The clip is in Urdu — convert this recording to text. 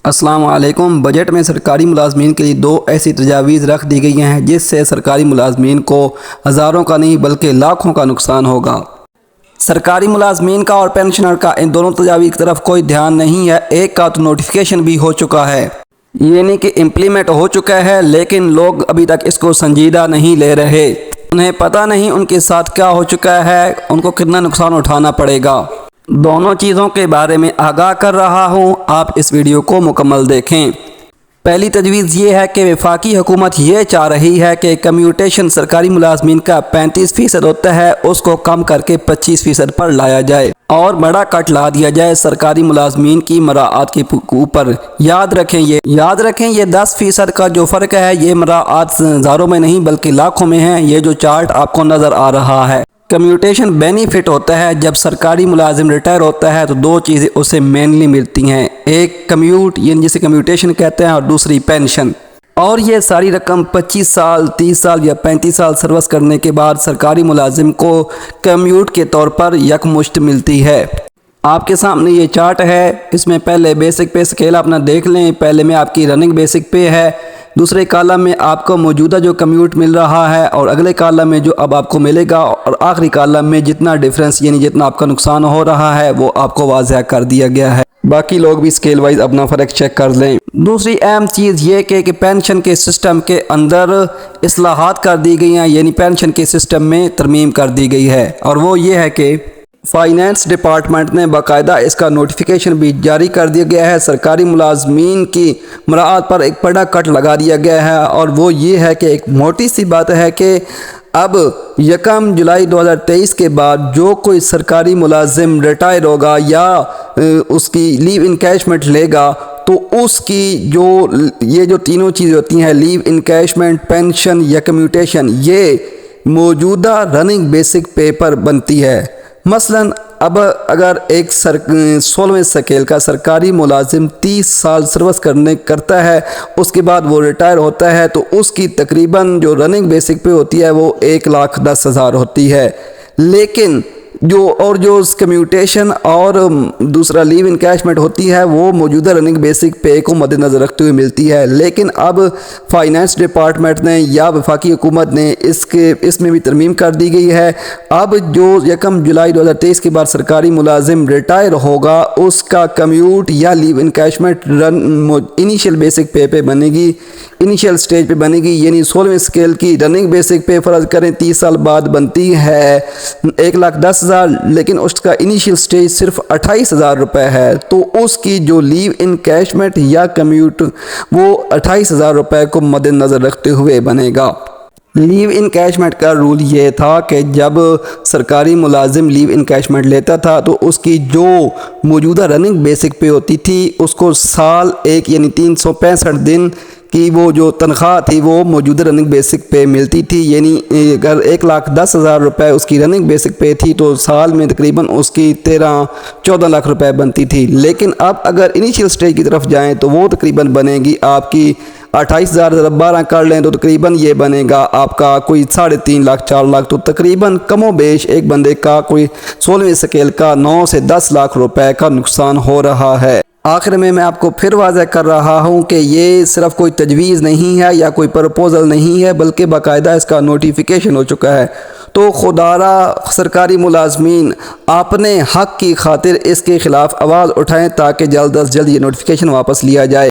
السلام علیکم۔ بجٹ میں سرکاری ملازمین کے لیے 2 ایسی تجاویز رکھ دی گئی ہیں جس سے سرکاری ملازمین کو ہزاروں کا نہیں بلکہ لاکھوں کا نقصان ہوگا۔ سرکاری ملازمین کا اور پینشنر کا ان دونوں تجاویز کی طرف کوئی دھیان نہیں ہے۔ ایک کا تو نوٹیفیکیشن بھی ہو چکا ہے، یعنی کہ امپلیمنٹ ہو چکا ہے، لیکن لوگ ابھی تک اس کو سنجیدہ نہیں لے رہے۔ انہیں پتہ نہیں ان کے ساتھ کیا ہو چکا ہے، ان کو کتنا نقصان اٹھانا پڑے گا۔ دونوں چیزوں کے بارے میں آگاہ کر رہا ہوں، آپ اس ویڈیو کو مکمل دیکھیں۔ پہلی تجویز یہ ہے کہ وفاقی حکومت یہ چاہ رہی ہے کہ کمیوٹیشن سرکاری ملازمین کا 35% ہوتا ہے، اس کو کم کر کے 25% پر لایا جائے اور بڑا کٹ لا دیا جائے سرکاری ملازمین کی مراعات کے اوپر۔ یاد رکھیں یہ 10% کا جو فرق ہے، یہ مراعات ہزاروں میں نہیں بلکہ لاکھوں میں ہے۔ یہ جو چارٹ آپ کو نظر آ رہا ہے، کمیوٹیشن بینیفٹ ہوتا ہے جب سرکاری ملازم ریٹائر ہوتا ہے تو 2 چیزیں اسے مینلی ملتی ہیں، ایک کمیوٹ یعنی جسے کمیوٹیشن کہتے ہیں اور دوسری پینشن، اور یہ ساری رقم 25 سال 30 سال یا 35 سال سروس کرنے کے بعد سرکاری ملازم کو کمیوٹ کے طور پر یکمشت ملتی ہے۔ آپ کے سامنے یہ چارٹ ہے، اس میں پہلے بیسک پے اسکیل اپنا دیکھ لیں۔ پہلے میں آپ کی رننگ بیسک پے ہے، دوسرے کالم میں آپ کو موجودہ جو کمیوٹ مل رہا ہے اور اگلے کالم میں جو اب آپ کو ملے گا، اور آخری کالم میں جتنا ڈیفرنس یعنی جتنا آپ کا نقصان ہو رہا ہے وہ آپ کو واضح کر دیا گیا ہے۔ باقی لوگ بھی اسکیل وائز اپنا فرق چیک کر لیں۔ دوسری اہم چیز یہ کہ پینشن کے سسٹم کے اندر اصلاحات کر دی گئی ہیں، یعنی پینشن کے سسٹم میں ترمیم کر دی گئی ہے، اور وہ یہ ہے کہ فائنانس ڈپارٹمنٹ نے باقاعدہ اس کا نوٹیفیکیشن بھی جاری کر دیا گیا ہے۔ سرکاری ملازمین کی مراعات پر ایک بڑا کٹ لگا دیا گیا ہے، اور وہ یہ ہے کہ ایک موٹی سی بات ہے کہ اب 1 جولائی 2023 کے بعد جو کوئی سرکاری ملازم ریٹائر ہوگا یا اس کی لیو انکیشمنٹ لے گا تو اس کی یہ جو تینوں چیزیں ہوتی ہیں، لیو انکیشمنٹ، پینشن یا کمیوٹیشن، یہ موجودہ رننگ بیسک پے پر بنتی ہے۔ مثلا اب اگر ایک 16ویں اسکیل کا سرکاری ملازم 30 سال سروس کرتا ہے، اس کے بعد وہ ریٹائر ہوتا ہے تو اس کی تقریباً جو رننگ بیسک پے ہوتی ہے وہ 1,10,000 ہوتی ہے، لیکن جو کمیوٹیشن اور دوسرا لیو انکیشمنٹ ہوتی ہے وہ موجودہ رننگ بیسک پے کو مد نظر رکھتے ہوئے ملتی ہے۔ لیکن اب فائنانس ڈپارٹمنٹ نے یا وفاقی حکومت نے اس میں بھی ترمیم کر دی گئی ہے۔ اب جو 1 جولائی 2023 کے بعد سرکاری ملازم ریٹائر ہوگا، اس کا کمیوٹ یا لیو انکیشمنٹ انیشیل بیسک پے پہ بنے گی، انیشیل سٹیج پہ بنے گی، یعنی 16ویں اسکیل کی رننگ بیسک پے فرض کریں 30 سال بعد بنتی ہے 1,10,000، لیکن اس کا انیشیل سٹیج صرف 28,000 روپے ہے، تو اس کی جو لیو انکیشمنٹ یا کمیوٹ وہ 28,000 روپے کو مد نظر رکھتے ہوئے بنے گا۔ لیو انکیشمنٹ کا رول یہ تھا کہ جب سرکاری ملازم لیو انکیشمنٹ لیتا تھا تو اس کی جو موجودہ رننگ بیسک پے ہوتی تھی اس کو سال ایک یعنی 365 دن کی وہ جو تنخواہ تھی وہ موجودہ رننگ بیسک پے ملتی تھی، یعنی اگر 1,10,000 روپے اس کی رننگ بیسک پے تھی تو سال میں تقریباً اس کی 13-14 لاکھ روپے بنتی تھی۔ لیکن اب اگر انیشیل سٹیج کی طرف جائیں تو وہ تقریباً بنے گی آپ کی 28,000 12 کر لیں تو تقریباً یہ بنے گا آپ کا کوئی 3.5 لاکھ 4 لاکھ، تو تقریباً کم و بیش ایک بندے کا کوئی 16ویں اسکیل کا 9 سے 10 لاکھ روپے کا نقصان ہو رہا ہے۔ آخر میں آپ کو پھر واضح کر رہا ہوں کہ یہ صرف کوئی تجویز نہیں ہے یا کوئی پرپوزل نہیں ہے، بلکہ باقاعدہ اس کا نوٹیفیکیشن ہو چکا ہے۔ تو خدارا سرکاری ملازمین اپنے حق کی خاطر اس کے خلاف آواز اٹھائیں تاکہ جلد از جلد یہ نوٹیفیکیشن واپس لیا جائے۔